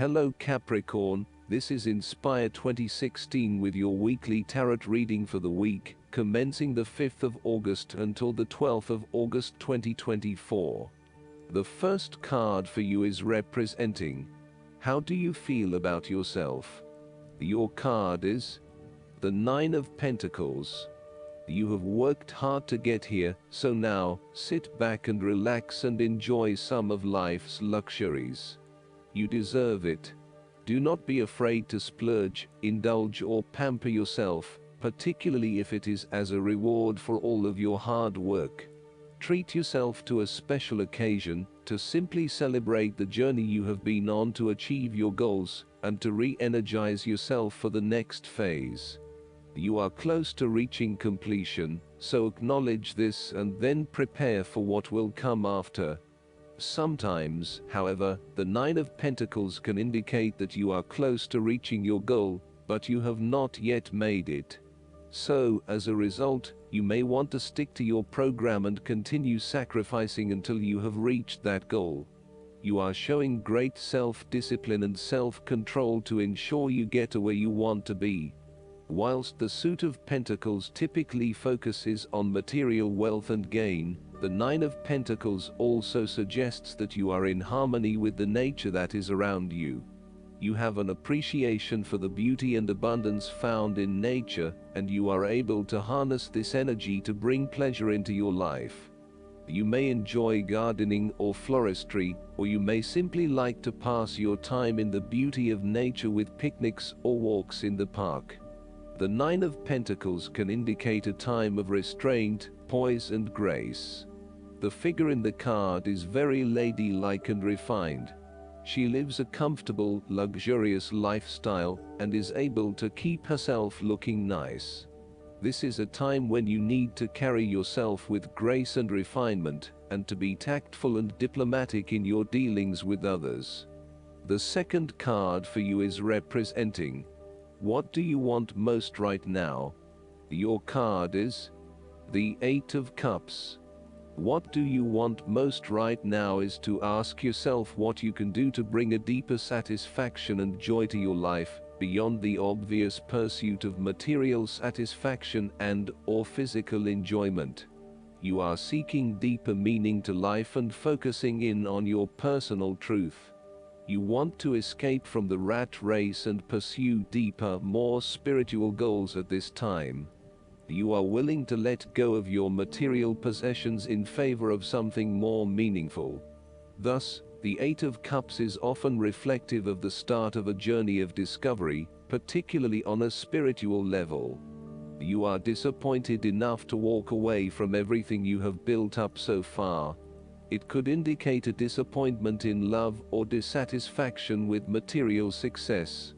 Hello Capricorn, this is Inspire 2016 with your weekly tarot reading for the week, commencing the 5th of August until the 12th of August 2024. The first card for you is representing, how do you feel about yourself? Your card is the Nine of Pentacles. You have worked hard to get here, so now, sit back and relax and enjoy some of life's luxuries. You deserve it. Do not be afraid to splurge, indulge or pamper yourself, particularly if it is as a reward for all of your hard work. Treat yourself to a special occasion, to simply celebrate the journey you have been on to achieve your goals, and to re-energize yourself for the next phase. You are close to reaching completion, so acknowledge this and then prepare for what will come after. Sometimes, however, the Nine of Pentacles can indicate that you are close to reaching your goal, but you have not yet made it. So, as a result, you may want to stick to your program and continue sacrificing until you have reached that goal. You are showing great self-discipline and self-control to ensure you get to where you want to be. Whilst the Suit of Pentacles typically focuses on material wealth and gain, the Nine of Pentacles also suggests that you are in harmony with the nature that is around you. You have an appreciation for the beauty and abundance found in nature, and you are able to harness this energy to bring pleasure into your life. You may enjoy gardening or floristry, or you may simply like to pass your time in the beauty of nature with picnics or walks in the park. The Nine of Pentacles can indicate a time of restraint, poise and grace. The figure in the card is very ladylike and refined. She lives a comfortable, luxurious lifestyle and is able to keep herself looking nice. This is a time when you need to carry yourself with grace and refinement, and to be tactful and diplomatic in your dealings with others. The second card for you is representing, what do you want most right now? Your card is the Eight of Cups. What do you want most right now is to ask yourself what you can do to bring a deeper satisfaction and joy to your life, beyond the obvious pursuit of material satisfaction and/or physical enjoyment. You are seeking deeper meaning to life and focusing in on your personal truth. You want to escape from the rat race and pursue deeper, more spiritual goals at this time. You are willing to let go of your material possessions in favor of something more meaningful. Thus, the Eight of Cups is often reflective of the start of a journey of discovery, particularly on a spiritual level. You are disappointed enough to walk away from everything you have built up so far. It could indicate a disappointment in love or dissatisfaction with material success.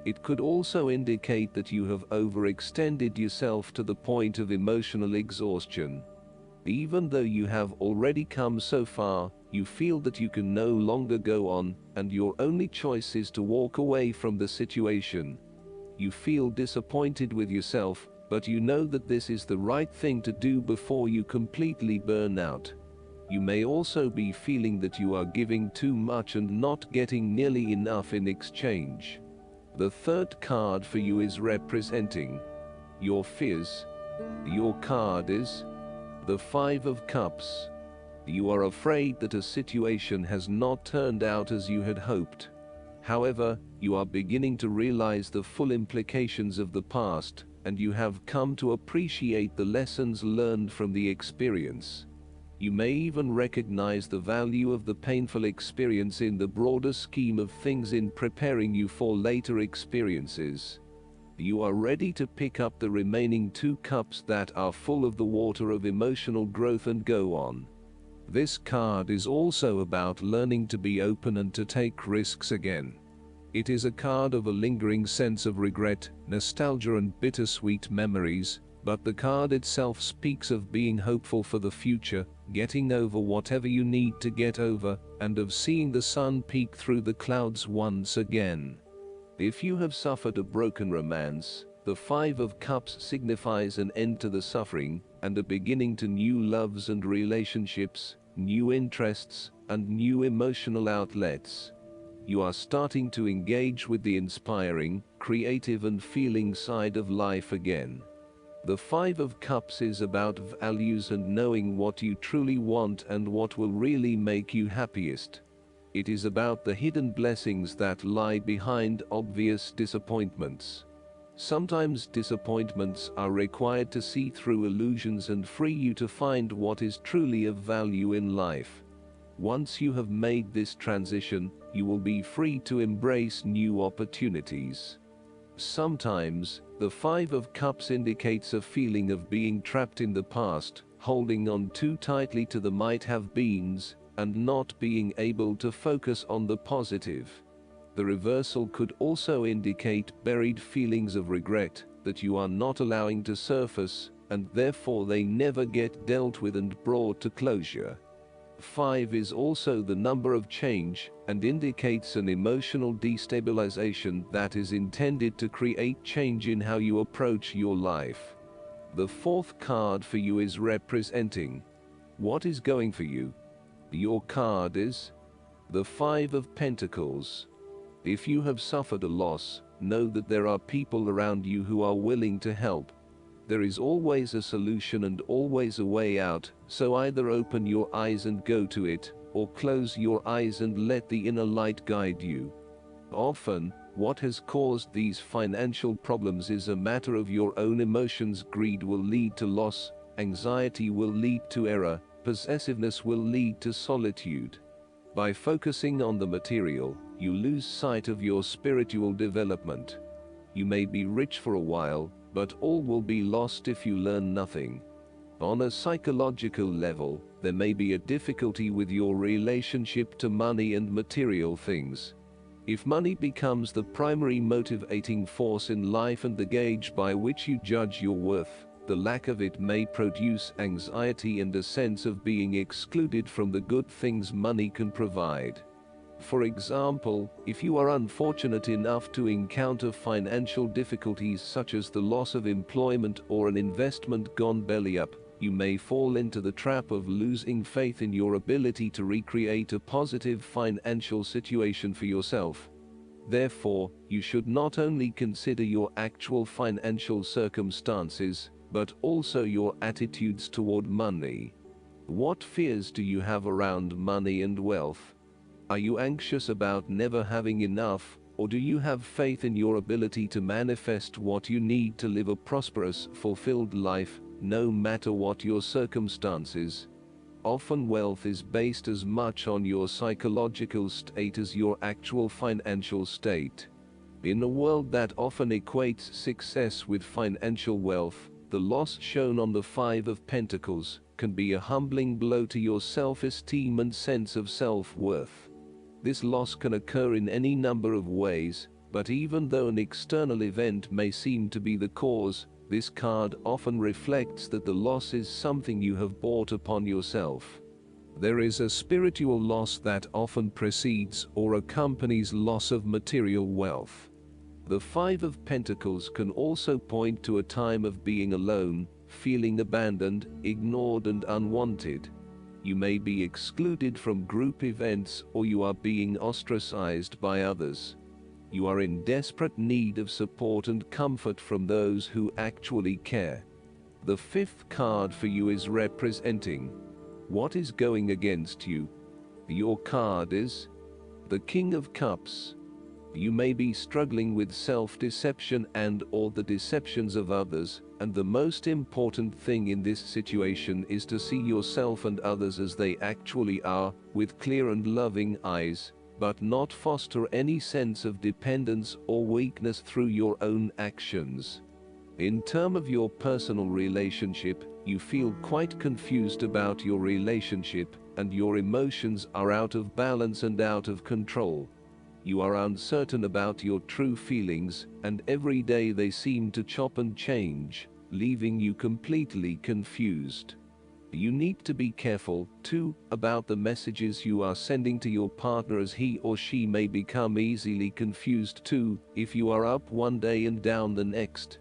It could also indicate that you have overextended yourself to the point of emotional exhaustion. Even though you have already come so far, you feel that you can no longer go on, and your only choice is to walk away from the situation. You feel disappointed with yourself, but you know that this is the right thing to do before you completely burn out. You may also be feeling that you are giving too much and not getting nearly enough in exchange. The third card for you is representing your fears. Your card is the Five of Cups. You are afraid that a situation has not turned out as you had hoped. However, you are beginning to realize the full implications of the past, and you have come to appreciate the lessons learned from the experience. You may even recognize the value of the painful experience in the broader scheme of things in preparing you for later experiences. You are ready to pick up the remaining two cups that are full of the water of emotional growth and go on. This card is also about learning to be open and to take risks again. It is a card of a lingering sense of regret, nostalgia and bittersweet memories, but the card itself speaks of being hopeful for the future, getting over whatever you need to get over, and of seeing the sun peek through the clouds once again. If you have suffered a broken romance, the Five of Cups signifies an end to the suffering, and a beginning to new loves and relationships, new interests, and new emotional outlets. You are starting to engage with the inspiring, creative and feeling side of life again. The Five of Cups is about values and knowing what you truly want and what will really make you happiest. It is about the hidden blessings that lie behind obvious disappointments. Sometimes disappointments are required to see through illusions and free you to find what is truly of value in life. Once you have made this transition, you will be free to embrace new opportunities. Sometimes, the Five of Cups indicates a feeling of being trapped in the past, holding on too tightly to the might-have-beens, and not being able to focus on the positive. The reversal could also indicate buried feelings of regret that you are not allowing to surface, and therefore they never get dealt with and brought to closure. 5 is also the number of change, and indicates an emotional destabilization that is intended to create change in how you approach your life. The fourth card for you is representing what is going for you. Your card is the Five of Pentacles. If you have suffered a loss, know that there are people around you who are willing to help. There is always a solution and always a way out, so either open your eyes and go to it, or close your eyes and let the inner light guide you. Often, what has caused these financial problems is a matter of your own emotions. Greed will lead to loss, anxiety will lead to error, possessiveness will lead to solitude. By focusing on the material, you lose sight of your spiritual development. You may be rich for a while, but all will be lost if you learn nothing. On a psychological level, there may be a difficulty with your relationship to money and material things. If money becomes the primary motivating force in life and the gauge by which you judge your worth, the lack of it may produce anxiety and a sense of being excluded from the good things money can provide. For example, if you are unfortunate enough to encounter financial difficulties such as the loss of employment or an investment gone belly up, you may fall into the trap of losing faith in your ability to recreate a positive financial situation for yourself. Therefore, you should not only consider your actual financial circumstances, but also your attitudes toward money. What fears do you have around money and wealth? Are you anxious about never having enough, or do you have faith in your ability to manifest what you need to live a prosperous, fulfilled life, no matter what your circumstances? Often wealth is based as much on your psychological state as your actual financial state. In a world that often equates success with financial wealth, the loss shown on the Five of Pentacles can be a humbling blow to your self-esteem and sense of self-worth. This loss can occur in any number of ways, but even though an external event may seem to be the cause, this card often reflects that the loss is something you have brought upon yourself. There is a spiritual loss that often precedes or accompanies loss of material wealth. The Five of Pentacles can also point to a time of being alone, feeling abandoned, ignored and unwanted. You may be excluded from group events or you are being ostracized by others. You are in desperate need of support and comfort from those who actually care. The fifth card for you is representing what is going against you. Your card is the King of Cups. You may be struggling with self-deception and/or the deceptions of others, and the most important thing in this situation is to see yourself and others as they actually are, with clear and loving eyes, but not foster any sense of dependence or weakness through your own actions. In terms of your personal relationship, you feel quite confused about your relationship, and your emotions are out of balance and out of control. You are uncertain about your true feelings, and every day they seem to chop and change, leaving you completely confused. You need to be careful, too, about the messages you are sending to your partner, as he or she may become easily confused too, if you are up one day and down the next.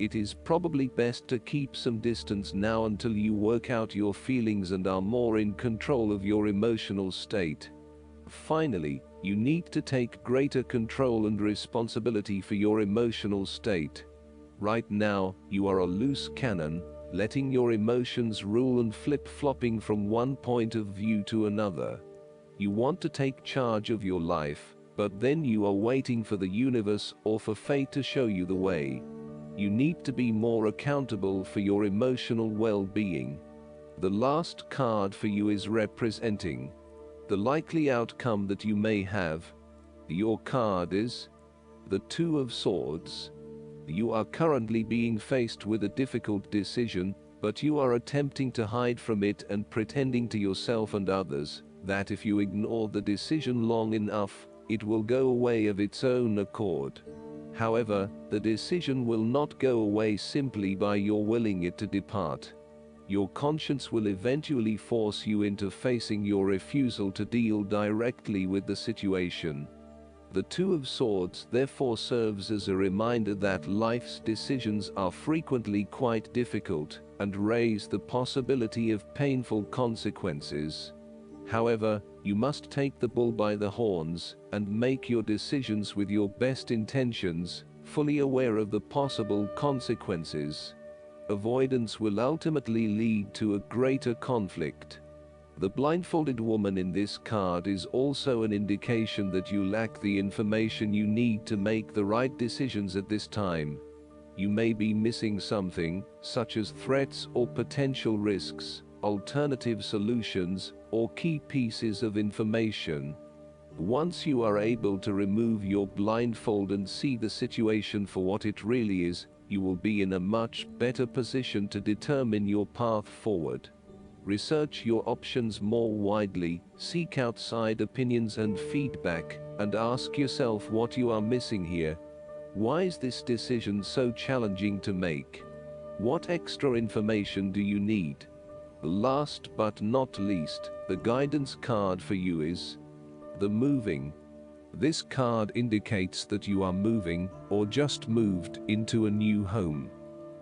It is probably best to keep some distance now until you work out your feelings and are more in control of your emotional state. Finally, You need to take greater control and responsibility for your emotional state. Right now, you are a loose cannon, letting your emotions rule and flip-flopping from one point of view to another. You want to take charge of your life, but then you are waiting for the universe or for fate to show you the way. You need to be more accountable for your emotional well-being. The last card for you is representing the likely outcome that you may have. Your card is the Two of Swords. You are currently being faced with a difficult decision, but you are attempting to hide from it and pretending to yourself and others that if you ignore the decision long enough, it will go away of its own accord. However, the decision will not go away simply by your willing it to depart. Your conscience will eventually force you into facing your refusal to deal directly with the situation. The Two of Swords therefore serves as a reminder that life's decisions are frequently quite difficult and raise the possibility of painful consequences. However, you must take the bull by the horns and make your decisions with your best intentions, fully aware of the possible consequences. Avoidance will ultimately lead to a greater conflict. The blindfolded woman in this card is also an indication that you lack the information you need to make the right decisions at this time. You may be missing something, such as threats or potential risks, alternative solutions, or key pieces of information. Once you are able to remove your blindfold and see the situation for what it really is, you will be in a much better position to determine your path forward. Research your options more widely, seek outside opinions and feedback, and ask yourself what you are missing here. Why is this decision so challenging to make? What extra information do you need? Last but not least, the guidance card for you is the Moving. This card indicates that you are moving, or just moved, into a new home.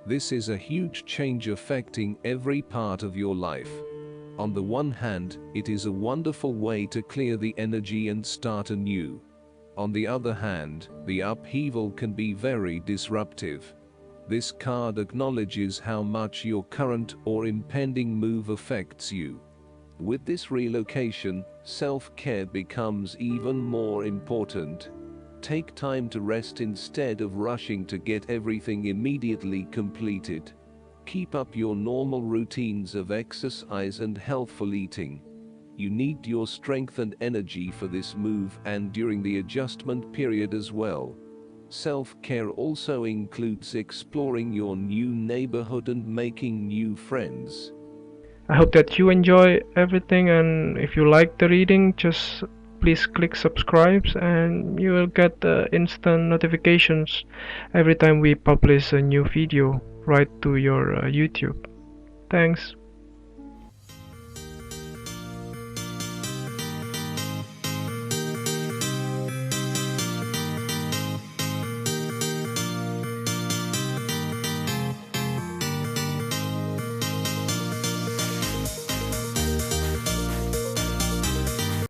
This is a huge change affecting every part of your life. On the one hand, it is a wonderful way to clear the energy and start anew. On the other hand, the upheaval can be very disruptive. This card acknowledges how much your current or impending move affects you. With this relocation, self-care becomes even more important. Take time to rest instead of rushing to get everything immediately completed. Keep up your normal routines of exercise and healthful eating. You need your strength and energy for this move and during the adjustment period as well. Self-care also includes exploring your new neighborhood and making new friends. I hope that you enjoy everything, and if you like the reading, just please click subscribe and you will get instant notifications every time we publish a new video right to your YouTube. Thanks.